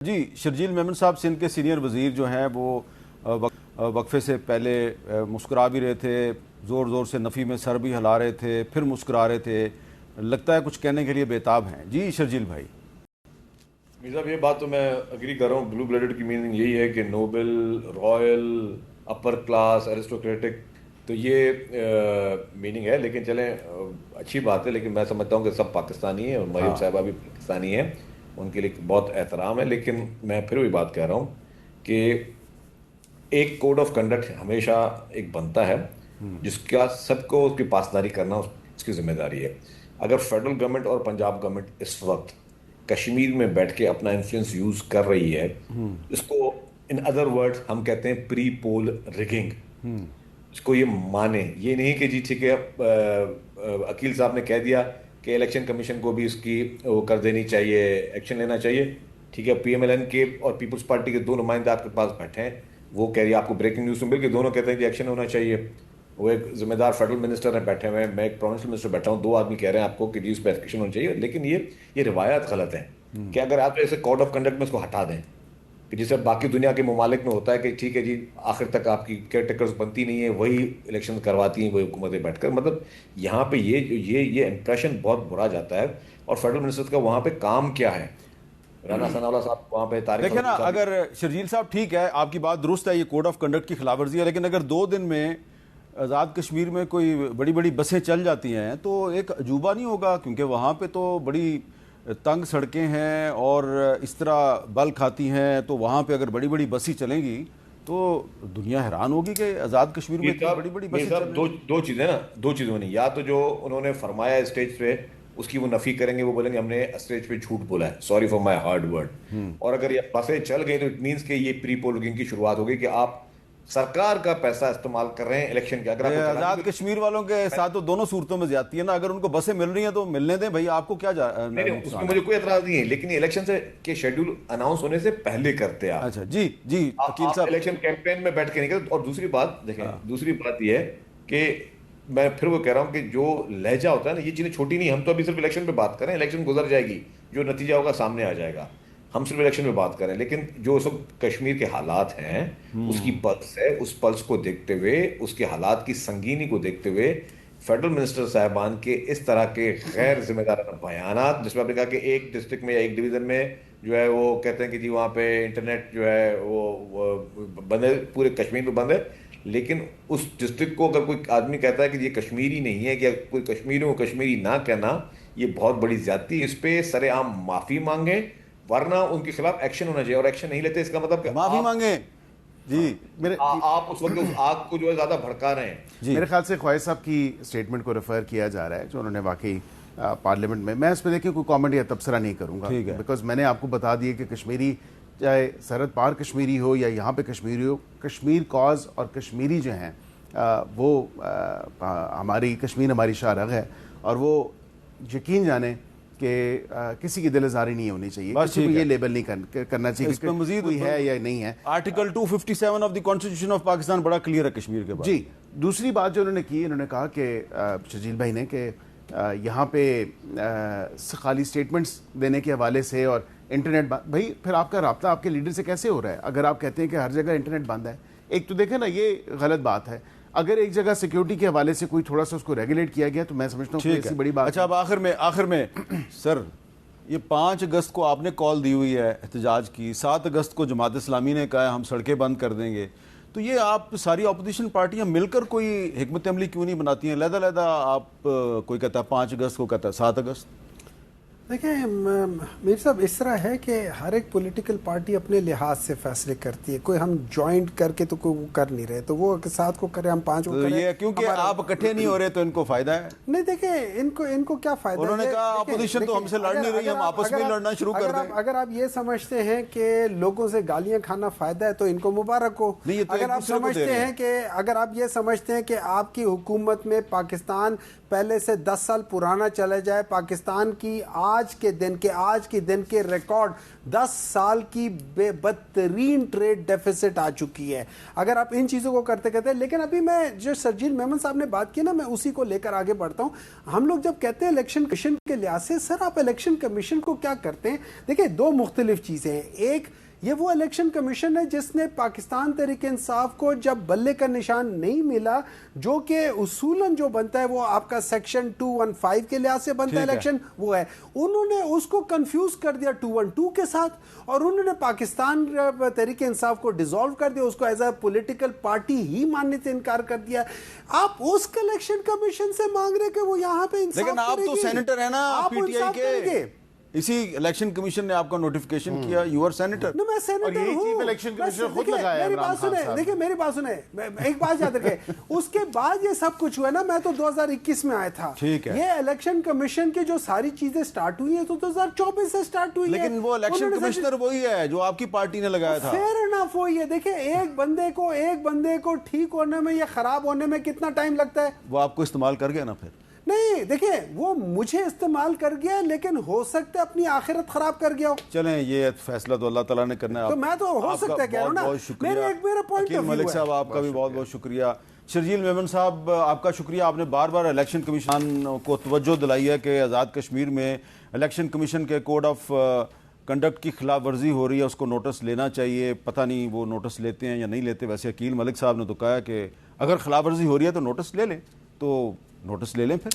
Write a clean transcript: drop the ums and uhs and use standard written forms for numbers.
جی شرجیل میمن صاحب سندھ کے سینئر وزیر جو ہیں وہ وقفے سے پہلے مسکرا بھی رہے تھے، زور زور سے نفی میں سر بھی ہلا رہے تھے، پھر مسکرا رہے تھے، لگتا ہے کچھ کہنے کے لیے بیتاب ہیں۔ جی شرجیل بھائی۔ مرزا یہ بات تو میں اگری کر رہا ہوں، بلو بلیڈڈ کی میننگ یہی ہے کہ نوبل، رائل، اپر کلاس، ایرسٹوکریٹک، تو یہ میننگ ہے۔ لیکن چلیں اچھی بات ہے، لیکن میں سمجھتا ہوں کہ سب پاکستانی ہیں اور مریم صاحبہ بھی پاکستانی ہیں، ان کے لیے بہت احترام ہے۔ لیکن میں پھر وہی بات کہہ رہا ہوں کہ ایک کوڈ آف کنڈکٹ ہمیشہ ایک بنتا ہے جس کا سب کو اس کی پاسداری کرنا اس کی ذمہ داری ہے۔ اگر فیڈرل گورنمنٹ اور پنجاب گورنمنٹ اس وقت کشمیر میں بیٹھ کے اپنا انفلوئنس یوز کر رہی ہے، اس کو ان ادر ورڈ ہم کہتے ہیں پری پول ریگنگ، اس کو یہ مانے، یہ نہیں کہ جی ٹھیک ہے عقیل صاحب نے کہہ دیا کہ الیکشن کمیشن کو بھی اس کی وہ کر دینی چاہیے، ایکشن لینا چاہیے، ٹھیک ہے۔ پی ایم ایل این کے اور پیپلز پارٹی کے دو نمائندے آپ کے پاس بیٹھے ہیں، وہ کہہ رہی ہے آپ کو بریکنگ نیوز مل کے دونوں کہتے ہیں کہ ایکشن ہونا چاہیے۔ وہ ایک ذمہ دار فیڈرل منسٹر ہیں بیٹھے ہوئے ہیں، میں ایک پروونشل منسٹر بیٹھا ہوں، دو آدمی کہہ رہے ہیں آپ کو کہ جی اس پہ ایکشن ہونا چاہیے۔ لیکن یہ روایت غلط ہے کہ اگر آپ ایسے کوڈ آف کنڈکٹ میں اس کو ہٹا دیں کہ جسے باقی دنیا کے ممالک میں ہوتا ہے کہ ٹھیک ہے جی آخر تک آپ کی کیئر ٹیکرز بنتی نہیں ہیں، وہی الیکشن کرواتی ہیں وہی حکومتیں بیٹھ کر، مطلب یہاں پہ یہ امپریشن بہت برا جاتا ہے۔ اور فیڈرل منسٹر کا وہاں پہ کام کیا ہے؟ رانا ثناءاللہ صاحب وہاں پہ تاریخ دیکھیں نا، اگر شرجیل صاحب ٹھیک ہے آپ کی بات درست ہے، یہ کوڈ آف کنڈکٹ کی خلاف ورزی ہے، لیکن اگر 2 دن میں آزاد کشمیر میں کوئی بڑی بڑی بسیں چل جاتی ہیں تو ایک عجوبہ نہیں ہوگا؟ کیونکہ وہاں پہ تو بڑی تنگ سڑکیں ہیں اور اس طرح بل کھاتی ہیں، تو وہاں پہ اگر بڑی بڑی بسیں چلیں گی تو دنیا حیران ہوگی کہ آزاد کشمیر میں اتنی بڑی بڑی بسیں چل رہی ہیں۔ دو چیزیں نا، دو چیزوں نہیں، یا تو جو انہوں نے فرمایا اسٹیج پہ اس کی وہ نفی کریں گے، وہ بولیں گے ہم نے اسٹیج پہ جھوٹ بولا ہے، sorry for my hard word. اور اگر یہ بسیں چل گئی تو اٹ مینس کہ یہ پری پولنگ کی شروعات ہوگی کہ آپ سرکار کا پیسہ استعمال کر رہے ہیں الیکشن کے۔ اگر آزاد کشمیر والوں کے ساتھ تو دونوں صورتوں میں زیادتی ہے نا، اگر ان کو بسیں مل رہی ہیں تو ملنے دیں بھائی، آپ کو کیا اس میں مجھے کوئی اعتراض نہیں ہے، لیکن یہ الیکشن کے شیڈول اناؤنس ہونے سے پہلے کرتے آپ۔ اچھا جی عقیل صاحب، الیکشن کیمپین میں بیٹھ کے نہیں کرتے۔ اور دوسری بات دیکھیں، دوسری بات یہ ہے کہ میں پھر وہ کہہ رہا ہوں کہ جو لہجہ ہوتا ہے نا، یہ چیزیں چھوٹی نہیں، ہم تو ابھی صرف الیکشن پہ بات کریں، الیکشن گزر جائے گی، جو نتیجہ ہوگا سامنے آ جائے گا، ہم صرف الیکشن پہ بات کریں۔ لیکن جو اس وقت کشمیر کے حالات ہیں، اس کی پلس ہے، اس پلس کو دیکھتے ہوئے، اس کے حالات کی سنگینی کو دیکھتے ہوئے، فیڈرل منسٹر صاحبان کے اس طرح کے غیر ذمہ دارانہ بیانات، جس میں آپ نے کہا کہ ایک ڈسٹرکٹ میں یا ایک ڈویژن میں جو ہے وہ کہتے ہیں کہ جی وہاں پہ انٹرنیٹ جو ہے وہ بند ہے، پورے کشمیر میں بند ہے، لیکن اس ڈسٹرکٹ کو اگر کوئی آدمی کہتا ہے کہ یہ کشمیری نہیں ہے، کہ کوئی کشمیریوں کو کشمیری نہ کہنا، یہ بہت بڑی زیادتی ہے۔ اس پہ سر عام معافی مانگیں، ورنہ ان کے خلاف ایکشن ہونا چاہیے، اور ایکشن نہیں لیتے اس کا مطلب کہ معافی مانگیں۔ جی آپ اس وقت اس آگ کو جو ہے زیادہ بھڑکا رہے ہیں۔ میرے خیال سے خواجہ صاحب کی اسٹیٹمنٹ کو ریفر کیا جا رہا ہے جو انہوں نے واقعی پارلیمنٹ میں اس پہ دیکھیں کوئی کامنٹ یا تبصرہ نہیں کروں گا، بیکاز میں نے آپ کو بتا دیا کہ کشمیری چاہے سرحد پار کشمیری ہو یا یہاں پہ کشمیری ہو، کشمیر کاز اور کشمیری جو ہیں وہ ہماری کشمیر ہماری شاہ رگ ہے، اور وہ یقین جانیں کہ کسی کی دل آزاری نہیں ہونی چاہیے، کسی کو یہ لیبل نہیں کرنا چاہیے کہ مزید کوئی ہے یا نہیں ہے۔ Article 257 of the constitution of Pakistan بڑا کلیئر ہے کشمیر کے بارے۔ جی دوسری بات جو انہوں نے کی، انہوں نے کہا کہ شرجیل بھائی نے کہ یہاں پہ خالی سٹیٹمنٹس دینے کے حوالے سے اور انٹرنیٹ بھائی پھر آپ کا رابطہ آپ کے لیڈر سے کیسے ہو رہا ہے اگر آپ کہتے ہیں کہ ہر جگہ انٹرنیٹ بند ہے؟ ایک تو دیکھیں نا، یہ غلط بات ہے۔ اگر ایک جگہ سیکیورٹی کے حوالے سے کوئی تھوڑا سا اس کو ریگولیٹ کیا گیا تو میں سمجھتا ہوں کہ ایسی بڑی بات۔ اچھا اب آخر میں سر، یہ 5 اگست کو آپ نے کال دی ہوئی ہے احتجاج کی، 7 اگست کو جماعت اسلامی نے کہا ہے ہم سڑکیں بند کر دیں گے، تو یہ آپ ساری اپوزیشن پارٹیاں مل کر کوئی حکمت عملی کیوں نہیں بناتی ہیں؟ علیحدہ آپ کوئی کہتا ہے 5 اگست کو کہتا ہے 7 اگست۔ دیکھیں میر صاحب، اس طرح ہے کہ ہر ایک پولیٹیکل پارٹی اپنے لحاظ سے فیصلے کرتی ہے، کوئی ہم جوائنٹ کر کے تو کوئی وہ کر نہیں رہے، تو وہ 7 کو کرے، ہم 5 کو کریں، یہ کیونکہ آپ اکٹھے نہیں ہو رہے تو ان کو فائدہ ہے۔ نہیں دیکھیں ان کو کیا فائدہ ہے، انہوں نے کہا اپوزیشن تو ہم سے لڑ نہیں رہی، ہم آپس میں لڑنا شروع کر دیں۔ اگر آپ یہ سمجھتے ہیں کہ لوگوں سے گالیاں کھانا فائدہ ہے تو ان کو مبارک ہو۔ اگر آپ یہ سمجھتے ہیں کہ آپ کی حکومت میں پاکستان پہلے سے 10 سال پرانا چلا جائے، پاکستان کی آج کے دن کے ریکارڈ 10 سال کی بے بدترین ٹریڈ ڈیفیسٹ آ چکی ہے، اگر آپ ان چیزوں کو کرتے لیکن ابھی میں جو شرجیل میمن صاحب نے بات کی نا، میں اسی کو لے کر آگے بڑھتا ہوں۔ ہم لوگ جب کہتے ہیں الیکشن کے لحاظ سے سر آپ الیکشن کمیشن کو کیا کرتے ہیں؟ دیکھیں دو مختلف چیزیں ہیں. ایک یہ وہ الیکشن کمیشن ہے جس نے پاکستان تحریک انصاف کو جب بلے کا نشان نہیں ملا، جو کہ اصولاً جو بنتا ہے وہ آپ کا سیکشن 215 کے لحاظ سے بنتا ہے الیکشن، وہ ہے انہوں نے اس کو کنفیوز کر دیا 212 کے ساتھ، اور انہوں نے پاکستان تحریک انصاف کو ڈیزالو کر دیا، اس کو ایز اے پولیٹیکل پارٹی ہی ماننے سے انکار کر دیا. آپ اس الیکشن کمیشن سے مانگ رہے کہ وہ یہاں پہ انصاف لیکن آپ تو سینیٹر ہیں نا پی ٹی آئی کے، اسی الیکشن کمیشن نے آپ کا نوٹیفیکیشن کیا، یو آر سینیٹر. میں سینیٹر ہوں. چیف الیکشن کمیشنر خود لگایا میری بات سنیں، دیکھیں میری بات سنیں، ایک بات یاد رکھیں، اس کے بعد یہ سب کچھ ہوا نا. میں تو 2021 میں آیا تھا. یہ الیکشن کمیشن کی جو ساری چیزیں سٹارٹ ہوئی ہیں تو 2024 سے سٹارٹ ہوئی ہیں. لیکن وہ الیکشن کمشنر وہی ہے جو آپ کی پارٹی نے لگایا تھا. فیئر انف وہی ہے. دیکھیں ایک بندے کو ٹھیک ہونے میں یا خراب ہونے میں کتنا ٹائم لگتا ہے؟ وہ آپ کو استعمال کر گیا نا پھر. نہیں دیکھیں وہ مجھے استعمال کر گیا، لیکن ہو سکتا ہے اپنی آخرت خراب کر گیا ہو. چلیں یہ فیصلہ تو اللہ تعالیٰ نے کرنا ہے. تو میں تو ہو سکتا ہے کہہ رہا ہوں نا. بہت شکریہ میرا پوائنٹ آف ویو ملک صاحب، آپ کا بھی بہت بہت شکریہ. شرجیل میمن صاحب آپ کا شکریہ، آپ نے بار بار الیکشن کمیشن کو توجہ دلائی ہے کہ آزاد کشمیر میں الیکشن کمیشن کے کوڈ آف کنڈکٹ کی خلاف ورزی ہو رہی ہے، اس کو نوٹس لینا چاہیے. پتہ نہیں وہ نوٹس لیتے ہیں یا نہیں لیتے. ویسے عقیل ملک صاحب نے تو کہا کہ اگر خلاف ورزی ہو رہی ہے تو نوٹس لے لیں، تو نوٹس لے لیں پھر.